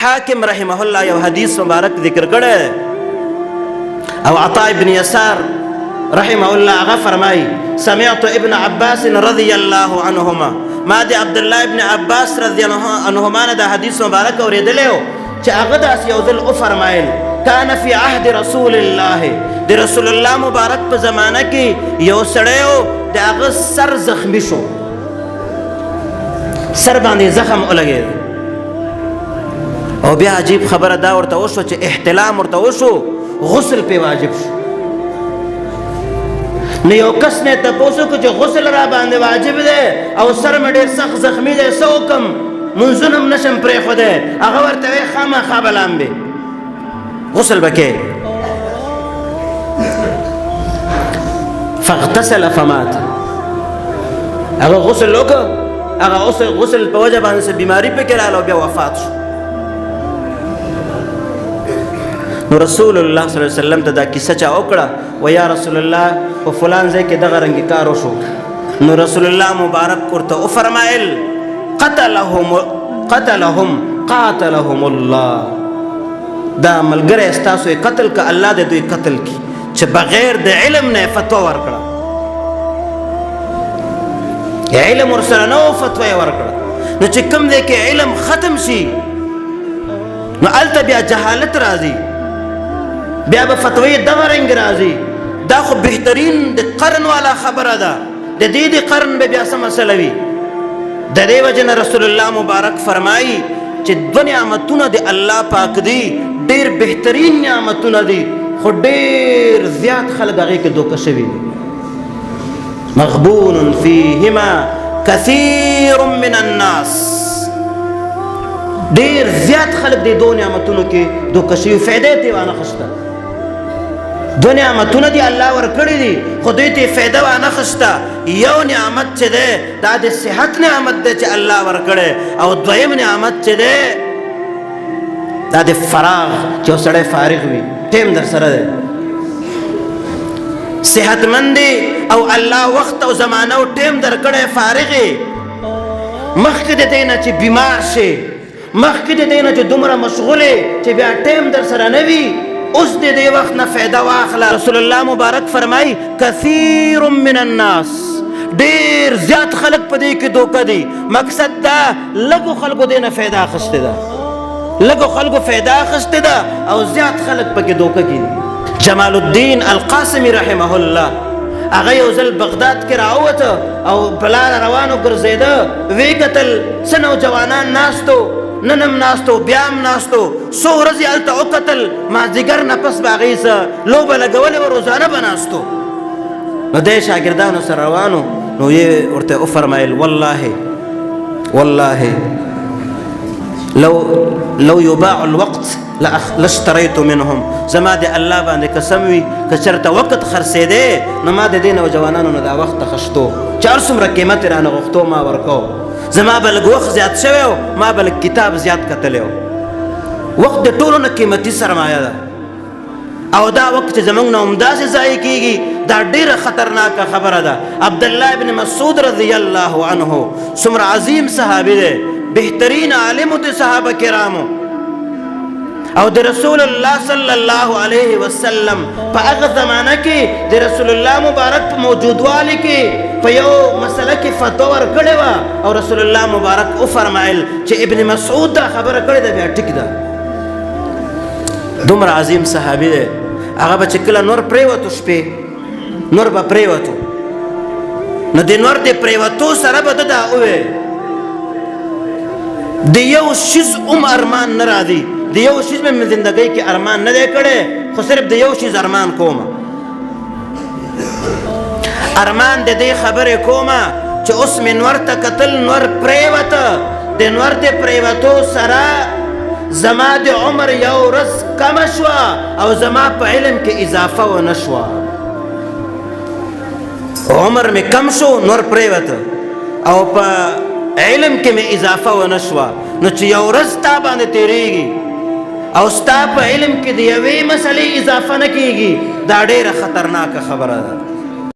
حاکم رحمه الله یو حدیث مبارک ذکر کړی او عطاء ابن يسار رحمه الله هغه فرمایي سمعت ابن عباس رضی الله عنهما ما د عبد الله ابن عباس رضی الله عنهما نه د حدیث مبارک اوریدلی و چې هغه داسې یو ځل وفرمایل کان فی عهد رسول الله د رسول الله مبارک په زمانه کې یو سړی و د هغه سر زخمی شو سر باندې زخم ولګېد او بیا عجیب خبره دا ورته وشو چې احتلام ورته وشو غسل پې واجب شو نو یو کس نه تپوس وکړو چې غسل را باندې واجب دی او سر مې ډېر سخت زخمي دی څه وکړم لمونځونه هم نشم پرېښودی هغه ورته وایي خامخا به لامبې غسل به کې فاغتسل فمات هغه غسل وکړه هغه غسل په وجه باندې څه بیماري پکې راغله او بیا وفات شو نو رسول الله صلی الله علیه وسلم ته دا کیسه چا وکړه و یا رسول الله په فلان ځای کې دغه رنګې کار وشو نو رسول الله مبارک ورته وفرمایل قاتلهم الله دا ملګری ستاسو یې قتل که الله دې دوی قتل کړي چې بغیر د علم نه فتوا ورکړه علم ورسره نه و فتوا یې ورکړه نو چې کوم دی کې علم ختم شي نو هلته بیا جهالت راځي بیا به فتوی دغه رنګ راځي دا خو بهترین د قرن والا خبره ده د دې د قرن به بیا څه مسله وي د دې وجې نه رسول الله مبارک فرمایي چې دوه نعمتونه د الله پاک دي ډېر بهترین نعمتونه دي خو ډېر زیات خلک هغې کې دوکه شوي دي مغبون فیهما کثیر من الناس ډېر زیات خلک د دو نعمتونو کې دوکه شوي فایده یې وانه خسته دو نعمتونه دي الله ورکړي دي خو دوی ته فایده وانه خسته یو نعمت چې دی دا د صحت نعمت دی چې الله ورکړی او دویم نعمت چې دی دا د فراغ چې یو سړی فارغ وي ټیم در سره دی صحتمند دی او الله وخت او زمانه او ټیم درکړی فارغ یې مخکې د دی نه چې بیمار شي مخکې د دی نه چې دومره مشغول چې بیا ټیم در سره نه وي اوس د دې وخت نه فایده واخله رسول الله مبارک فرمایي کثیر من الناس ډېر زیات خلک په دې کې دوکه دي مقصد دا لږو خلکو دې نه فایده اخیستې ده لږو خلکو فایده اخیستې ده او زیات خلک پکې دوکه کې دي جمال الدین القاسمي رحمه الله هغه یو ځل بغداد کې راووته او په لاره روانو ګرځېده ویې کتل څه نوجوانان ناستو ننم ناستو بیا هم ناستو څو ورځې هلته وکتل مازدیګر نه پس به هغې څه لوبه لګولې وه روزانه به ناستو نو دی شاګردانو سره روانو نو یې ورته وفرمایل والله لو یباع الوقت لاشتریت منهم زما د الله باندې قسم وي که چېرته وقت خرڅېدی نو ما د دې نوجوانانو نه دا وخت اخیستو چې هر څومره قیمت یې رانه غوښتو ما ورکو زما به لږ وخت زیات شوی و ما به لږ کتاب زیات کتلی و وخت د ټولو نه قیمتي سرمایه ده او دا وخت چې زموږ نه همداسې ضایع کېږي دا ډېره خطرناکه خبره ده عبدالله ابن مسعود رضی الله عنه څومره عظیم صحابي دی بهترین عالم د صحابه کرامو او د رسول الله صلی الله علیه وسلم په هغه زمانه کې د رسول الله مبارک په موجودوالي کې په یو مسله کې فتوا ورکړې وه او رسول الله مبارک وفرمایل چې ابن مسعود دا خبره کړې ده بیا ټیک ده دومره عظیم صحابي دی هغه به چې کله نور پرېوتو شپې نور به پرېوتو نو د نور د پرېوتو سره به ده دا وویل د یو شیز ارمان نه راځي د یو شیز مې زندګۍ کې ارمان نه دی کړی خو صرف د یو شیز ارمان کومه ارمان د دې خبرې کومه چې اوس مې نور ته کتل نور پرېوته د نور د پرېوتو سره زما د عمر یو ورځ کمه شوه او زما په علم کې اضافه ونه شوه عمر مې کم شو نور پرېوته او په علم کې مې اضافه ونه شوه نو چې یو ورځ ستا باندې تېرېږي او ستا په علم کې د یوې مسلې اضافه نه کېږي دا ډېره خطرناکه خبره ده